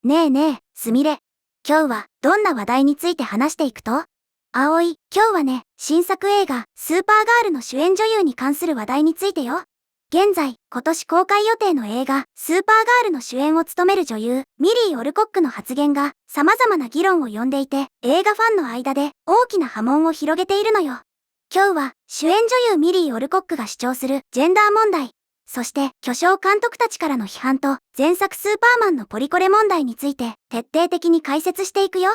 ねえねえ、すみれ。今日はどんな話題について話していくと？葵、今日はね、新作映画、スーパーガールの主演女優に関する話題についてよ。現在、今年公開予定の映画、スーパーガールの主演を務める女優、ミリー・オルコックの発言が、様々な議論を呼んでいて、映画ファンの間で大きな波紋を広げているのよ。今日は、主演女優ミリー・オルコックが主張するジェンダー問題、そして巨匠監督たちからの批判と前作スーパーマンのポリコレ問題について徹底的に解説していくよ。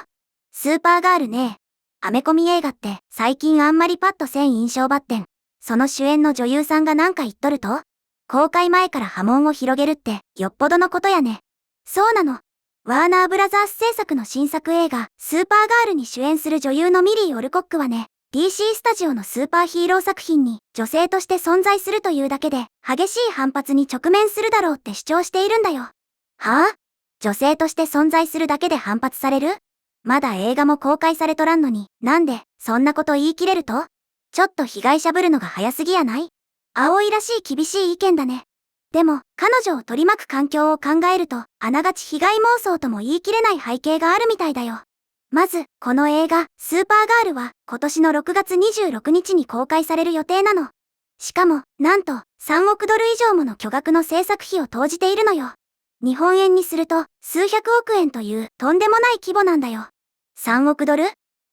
スーパーガールね。アメコミ映画って最近あんまりパッとせん印象ばってん。その主演の女優さんがなんか言っとると？公開前から波紋を広げるってよっぽどのことやね。そうなの。ワーナーブラザース制作の新作映画スーパーガールに主演する女優のミリー・オルコックはね、DC スタジオのスーパーヒーロー作品に女性として存在するというだけで激しい反発に直面するだろうって主張しているんだよ。はあ？女性として存在するだけで反発される？まだ映画も公開されとらんのに、なんでそんなこと言い切れると？ちょっと被害者ぶるのが早すぎやない？葵らしい厳しい意見だね。でも、彼女を取り巻く環境を考えると、あながち被害妄想とも言い切れない背景があるみたいだよ。まず、この映画、スーパーガールは、今年の6月26日に公開される予定なの。しかも、なんと、3億ドル以上もの巨額の制作費を投じているのよ。日本円にすると、数百億円という、とんでもない規模なんだよ。3億ドル？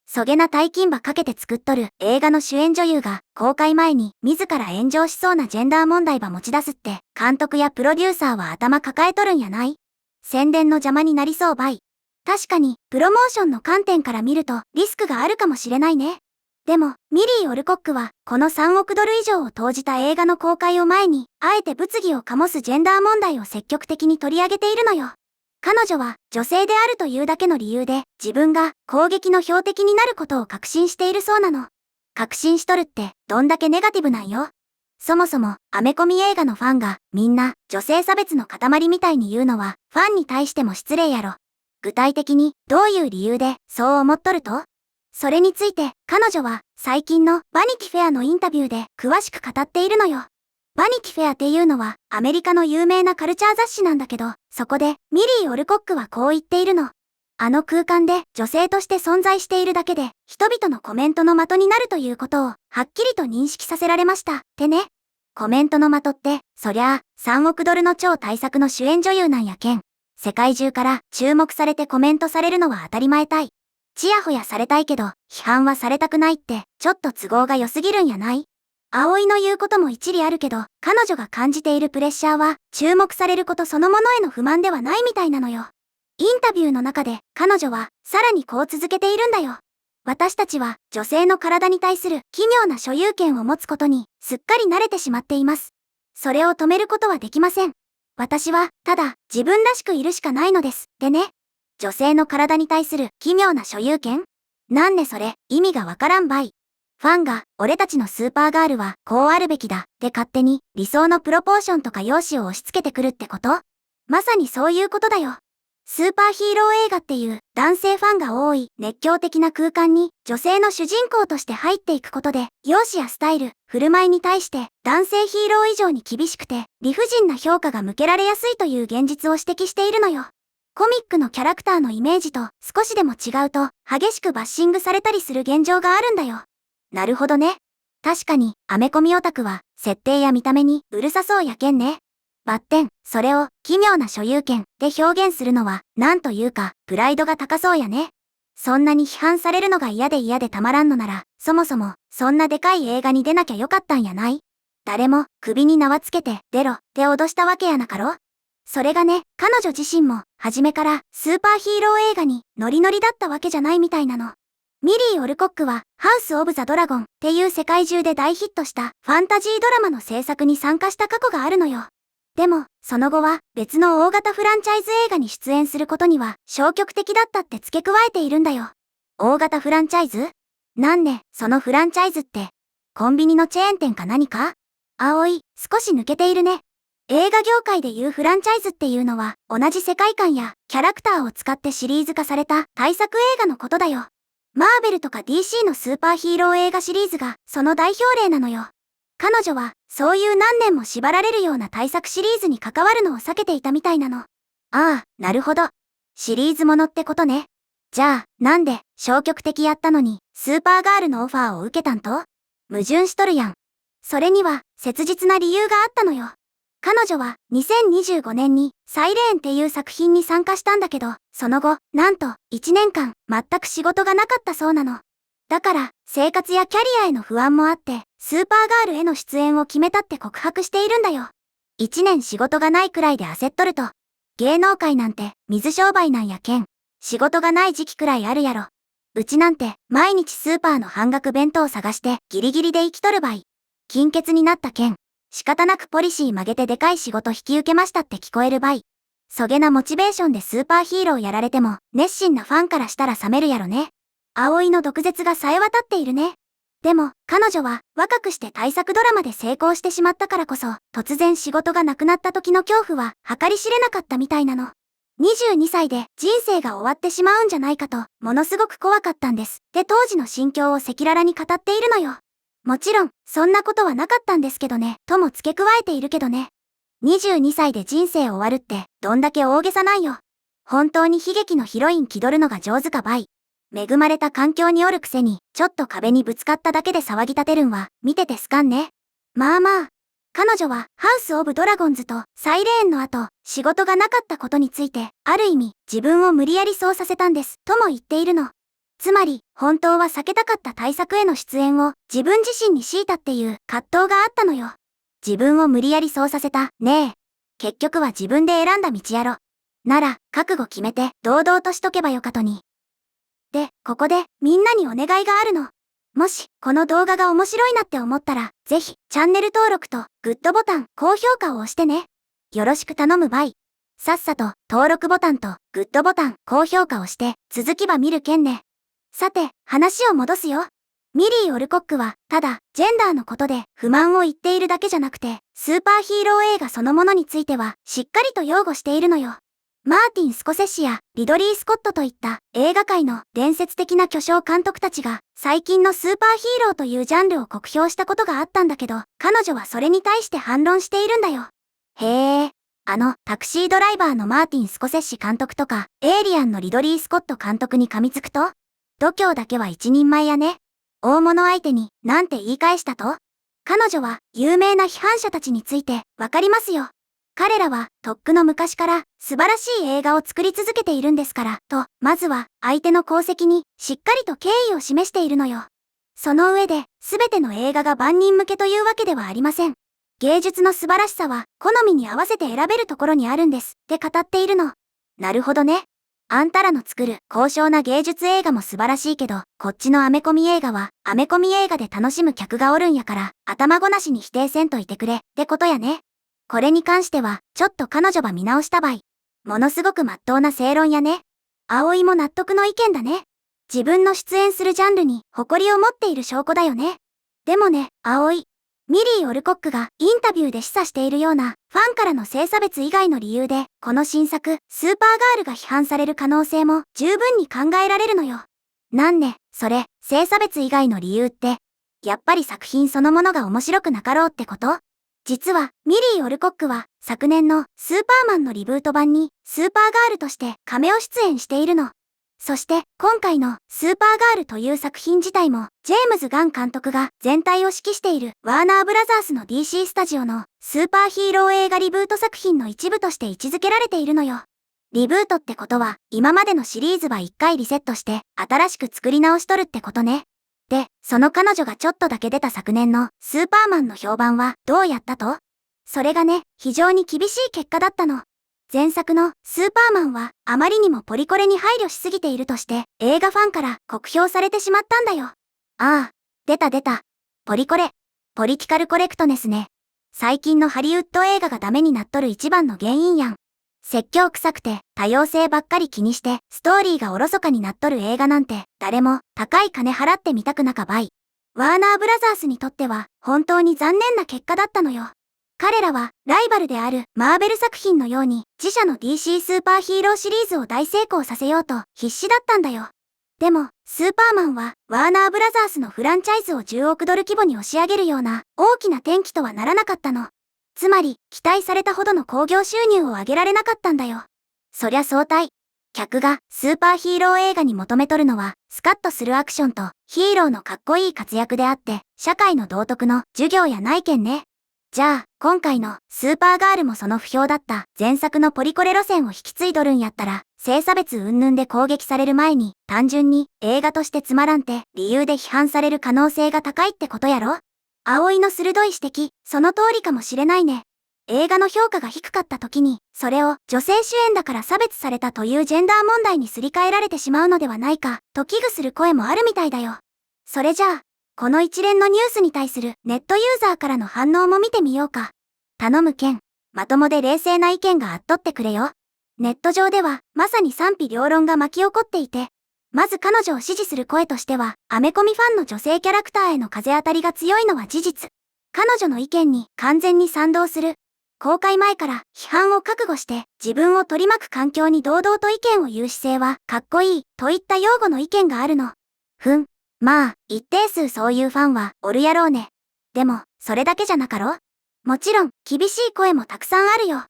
そげな大金ばかけて作っとる映画の主演女優が、公開前に、自ら炎上しそうなジェンダー問題ば持ち出すって、監督やプロデューサーは頭抱えとるんやない？宣伝の邪魔になりそうばい。確かに、プロモーションの観点から見るとリスクがあるかもしれないね。でも、ミリー・オルコックは、この3億ドル以上を投じた映画の公開を前に、あえて物議を醸すジェンダー問題を積極的に取り上げているのよ。彼女は、女性であるというだけの理由で、自分が攻撃の標的になることを確信しているそうなの。確信しとるって、どんだけネガティブなんよ。そもそも、アメコミ映画のファンが、みんな、女性差別の塊みたいに言うのは、ファンに対しても失礼やろ。具体的にどういう理由でそう思っとると？それについて彼女は最近のバニティフェアのインタビューで詳しく語っているのよ。バニティフェアっていうのはアメリカの有名なカルチャー雑誌なんだけど、そこでミリー・オルコックはこう言っているの。あの空間で女性として存在しているだけで人々のコメントの的になるということをはっきりと認識させられましたってね。コメントの的って、そりゃあ3億ドルの超大作の主演女優なんやけん。世界中から注目されてコメントされるのは当たり前たい。ちやほやされたいけど、批判はされたくないって、ちょっと都合が良すぎるんやない？葵の言うことも一理あるけど、彼女が感じているプレッシャーは、注目されることそのものへの不満ではないみたいなのよ。インタビューの中で、彼女は、さらにこう続けているんだよ。私たちは、女性の体に対する奇妙な所有権を持つことに、すっかり慣れてしまっています。それを止めることはできません。私は、ただ、自分らしくいるしかないのです。でね。女性の体に対する奇妙な所有権？なんでそれ、意味がわからんばい。ファンが、俺たちのスーパーガールは、こうあるべきだ、で勝手に、理想のプロポーションとか容姿を押し付けてくるってこと？まさにそういうことだよ。スーパーヒーロー映画っていう、男性ファンが多い、熱狂的な空間に、女性の主人公として入っていくことで、容姿やスタイル、振る舞いに対して、男性ヒーロー以上に厳しくて、理不尽な評価が向けられやすいという現実を指摘しているのよ。コミックのキャラクターのイメージと少しでも違うと、激しくバッシングされたりする現状があるんだよ。なるほどね。確かに、アメコミオタクは、設定や見た目にうるさそうやけんね。バッテン、それを、奇妙な所有権で表現するのは、なんというか、プライドが高そうやね。そんなに批判されるのが嫌でたまらんのなら、そもそも、そんなでかい映画に出なきゃよかったんやない？誰も、首に縄つけて、出ろ、って脅したわけやなかろ？それがね、彼女自身も、初めから、スーパーヒーロー映画に、ノリノリだったわけじゃないみたいなの。ミリー・オルコックは、ハウス・オブ・ザ・ドラゴンっていう世界中で大ヒットしたファンタジードラマの制作に参加した過去があるのよ。でも、その後は別の大型フランチャイズ映画に出演することには消極的だったって付け加えているんだよ。大型フランチャイズ？なんで、そのフランチャイズって、コンビニのチェーン店か何か？葵、少し抜けているね。映画業界でいうフランチャイズっていうのは、同じ世界観やキャラクターを使ってシリーズ化された大作映画のことだよ。マーベルとか DC のスーパーヒーロー映画シリーズがその代表例なのよ。彼女はそういう何年も縛られるような大作シリーズに関わるのを避けていたみたいなの。ああ、なるほど。シリーズものってことね。じゃあ、なんで、消極的やったのに、スーパーガールのオファーを受けたんと？矛盾しとるやん。それには、切実な理由があったのよ。彼女は、2025年に、サイレーンっていう作品に参加したんだけど、その後、なんと、1年間、全く仕事がなかったそうなの。だから、生活やキャリアへの不安もあって、スーパーガールへの出演を決めたって告白しているんだよ。1年仕事がないくらいで焦っとると。芸能界なんて、水商売なんやけん。仕事がない時期くらいあるやろ。うちなんて、毎日スーパーの半額弁当を探して、ギリギリで生きとるばい。金欠になったけん。仕方なくポリシー曲げてでかい仕事引き受けましたって聞こえるばい。そげなモチベーションでスーパーヒーローやられても、熱心なファンからしたら冷めるやろね。葵の毒舌が冴え渡っているね。でも、彼女は若くして大作ドラマで成功してしまったからこそ、突然仕事がなくなった時の恐怖は計り知れなかったみたいなの。22歳で人生が終わってしまうんじゃないかと、ものすごく怖かったんです。で、当時の心境を赤裸々に語っているのよ。もちろん、そんなことはなかったんですけどね、とも付け加えているけどね。22歳で人生終わるって、どんだけ大げさなんよ。本当に悲劇のヒロイン気取るのが上手かばい。恵まれた環境におるくせに、ちょっと壁にぶつかっただけで騒ぎ立てるんは、見ててすかんね。まあまあ。彼女は、ハウス・オブ・ドラゴンズとサイレーンの後、仕事がなかったことについて、ある意味、自分を無理やりそうさせたんです、とも言っているの。つまり、本当は避けたかった大作への出演を、自分自身に強いたっていう葛藤があったのよ。自分を無理やりそうさせた、ねえ。結局は自分で選んだ道やろ。なら、覚悟決めて、堂々としとけばよかとに。で、ここで、みんなにお願いがあるの。もし、この動画が面白いなって思ったら、ぜひ、チャンネル登録と、グッドボタン、高評価を押してね。よろしく頼むばい。さっさと、登録ボタンと、グッドボタン、高評価をして、続きば見るけんね。さて、話を戻すよ。ミリー・オルコックは、ただ、ジェンダーのことで、不満を言っているだけじゃなくて、スーパーヒーロー映画そのものについては、しっかりと擁護しているのよ。マーティン・スコセッシやリドリー・スコットといった映画界の伝説的な巨匠監督たちが最近のスーパーヒーローというジャンルを酷評したことがあったんだけど、彼女はそれに対して反論しているんだよ。へえ、タクシードライバーのマーティン・スコセッシ監督とか、エイリアンのリドリー・スコット監督に噛みつくと、度胸だけは一人前やね。大物相手になんて言い返したと？彼女は有名な批判者たちについてわかりますよ。彼らは、とっくの昔から、素晴らしい映画を作り続けているんですから、と、まずは、相手の功績に、しっかりと敬意を示しているのよ。その上で、すべての映画が万人向けというわけではありません。芸術の素晴らしさは、好みに合わせて選べるところにあるんです、って語っているの。なるほどね。あんたらの作る、高尚な芸術映画も素晴らしいけど、こっちのアメコミ映画は、アメコミ映画で楽しむ客がおるんやから、頭ごなしに否定せんといてくれ、ってことやね。これに関しては、ちょっと彼女は見直したばい。ものすごく真っ当な正論やね。葵も納得の意見だね。自分の出演するジャンルに誇りを持っている証拠だよね。でもね、葵。ミリー・オルコックがインタビューで示唆しているような、ファンからの性差別以外の理由で、この新作、スーパーガールが批判される可能性も十分に考えられるのよ。なんね、それ、性差別以外の理由って、やっぱり作品そのものが面白くなかろうってこと？実は、ミリー・オルコックは、昨年のスーパーマンのリブート版に、スーパーガールとしてカメオ出演しているの。そして、今回のスーパーガールという作品自体も、ジェームズ・ガン監督が全体を指揮しているワーナーブラザースの DC スタジオのスーパーヒーロー映画リブート作品の一部として位置づけられているのよ。リブートってことは、今までのシリーズは一回リセットして、新しく作り直しとるってことね。で、その彼女がちょっとだけ出た昨年のスーパーマンの評判はどうやったと？それがね、非常に厳しい結果だったの。前作のスーパーマンはあまりにもポリコレに配慮しすぎているとして映画ファンから酷評されてしまったんだよ。ああ、出た。ポリコレ。ポリティカルコレクトネスね。最近のハリウッド映画がダメになっとる一番の原因やん。説教臭くて多様性ばっかり気にしてストーリーがおろそかになっとる映画なんて誰も高い金払って見たくなかばい。ワーナーブラザースにとっては本当に残念な結果だったのよ。彼らはライバルであるマーベル作品のように自社の DC スーパーヒーローシリーズを大成功させようと必死だったんだよ。でも、スーパーマンはワーナーブラザースのフランチャイズを10億ドル規模に押し上げるような大きな転機とはならなかったの。つまり、期待されたほどの興行収入を上げられなかったんだよ。そりゃ相対。客がスーパーヒーロー映画に求めとるのは、スカッとするアクションとヒーローのかっこいい活躍であって、社会の道徳の授業やないけんね。じゃあ、今回のスーパーガールもその不評だった前作のポリコレ路線を引き継いどるんやったら、性差別云々で攻撃される前に、単純に映画としてつまらんって理由で批判される可能性が高いってことやろ？葵の鋭い指摘、その通りかもしれないね。映画の評価が低かった時に、それを女性主演だから差別されたというジェンダー問題にすり替えられてしまうのではないか、と危惧する声もあるみたいだよ。それじゃあ、この一連のニュースに対するネットユーザーからの反応も見てみようか。頼むけん、まともで冷静な意見があっとってくれよ。ネット上では、まさに賛否両論が巻き起こっていて、まず彼女を支持する声としては、アメコミファンの女性キャラクターへの風当たりが強いのは事実。彼女の意見に完全に賛同する。公開前から批判を覚悟して自分を取り巻く環境に堂々と意見を言う姿勢はかっこいいといった擁護の意見があるの。まあ、一定数そういうファンはおるやろうね。でも、それだけじゃなかろ？もちろん、厳しい声もたくさんあるよ。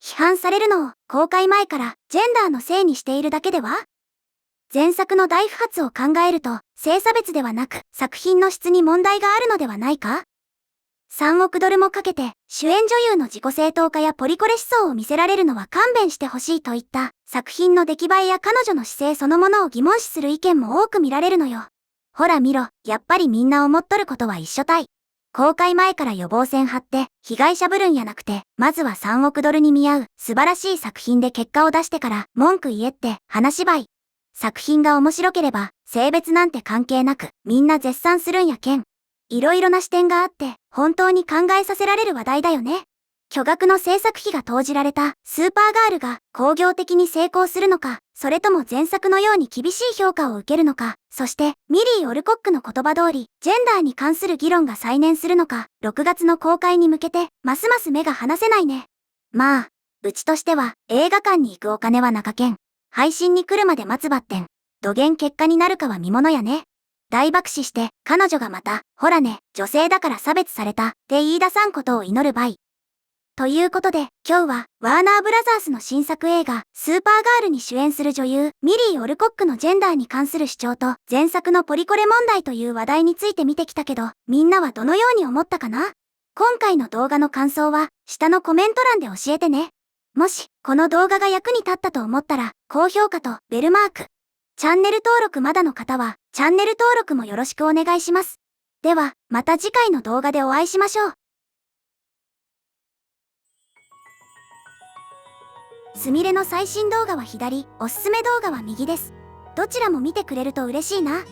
批判されるのを公開前からジェンダーのせいにしているだけでは？前作の大不発を考えると、性差別ではなく作品の質に問題があるのではないか？3億ドルもかけて主演女優の自己正当化やポリコレ思想を見せられるのは勘弁してほしいといった作品の出来栄えや彼女の姿勢そのものを疑問視する意見も多く見られるのよ。ほら見ろ、やっぱりみんな思っとることは一緒たい。公開前から予防線張って被害者ぶるんやなくて、まずは3億ドルに見合う素晴らしい作品で結果を出してから文句言えって話しばい。作品が面白ければ性別なんて関係なくみんな絶賛するんやけん。いろいろな視点があって本当に考えさせられる話題だよね。巨額の制作費が投じられたスーパーガールが興行的に成功するのか、それとも前作のように厳しい評価を受けるのか、そしてミリー・オルコックの言葉通り、ジェンダーに関する議論が再燃するのか、6月の公開に向けてますます目が離せないね。まあ、うちとしては映画館に行くお金はなかけん。配信に来るまで待つばってん。どげん結果になるかは見ものやね。大爆死して彼女がまた、ほらね、女性だから差別されたって言い出さんことを祈るばい。ということで、今日はワーナーブラザースの新作映画スーパーガールに主演する女優ミリー・オルコックのジェンダーに関する主張と前作のポリコレ問題という話題について見てきたけど、みんなはどのように思ったかな？今回の動画の感想は下のコメント欄で教えてね。もしこの動画が役に立ったと思ったら高評価とベルマーク、チャンネル登録まだの方はチャンネル登録もよろしくお願いします。ではまた次回の動画でお会いしましょう。すみれの最新動画は左、おすすめ動画は右です。どちらも見てくれると嬉しいな。